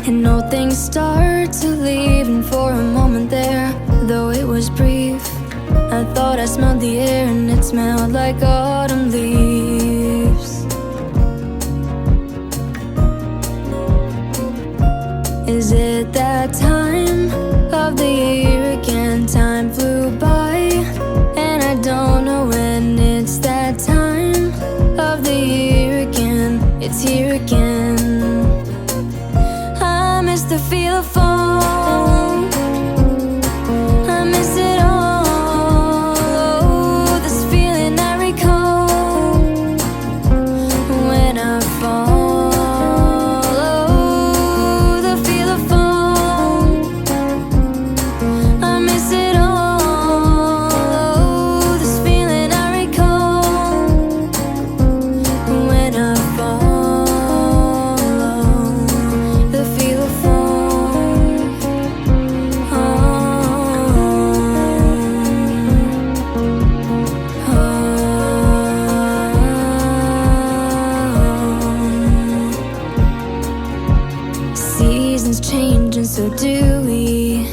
And old things start to leave. And for a moment there, though it was brief, I thought I smelled the air, and it smelled like autumn leaves. Is it that time of the year again? Time flew by, and I don't know when. It's that time of the year again. It's here again. I miss the feel of fall. I miss it all. Oh, this feeling I recall when I fall. Oh, the feel of fall. I miss it all. Oh, this feeling I recall when I fall. The feel of fall. Seasons change, and so do we.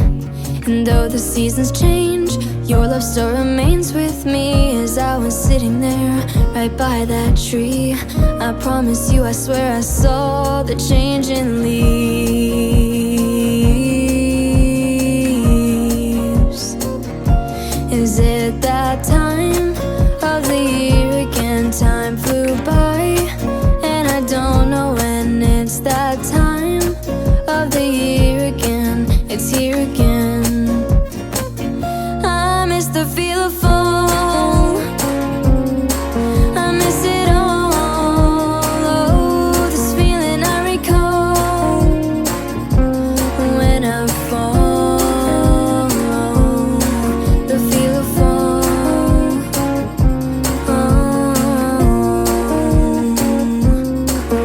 And though the seasons change, your love still remains with me. As I was sitting there, right by that tree, I promise you, I swear I saw the changing leaves. Is it that time of the year again? Time flew by, and I don't know when. It's that time of the year again. It's here again. I miss the feel of fall. I miss it all. Oh, this feeling I recall when I fall. The feel of fall.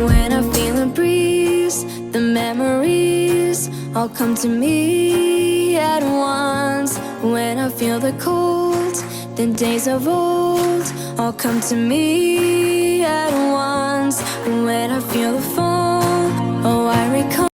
When I feel a breeze, the memories all come to me at once. When I feel the cold, the days of old all come to me at once. When I feel the fall, oh, I recall.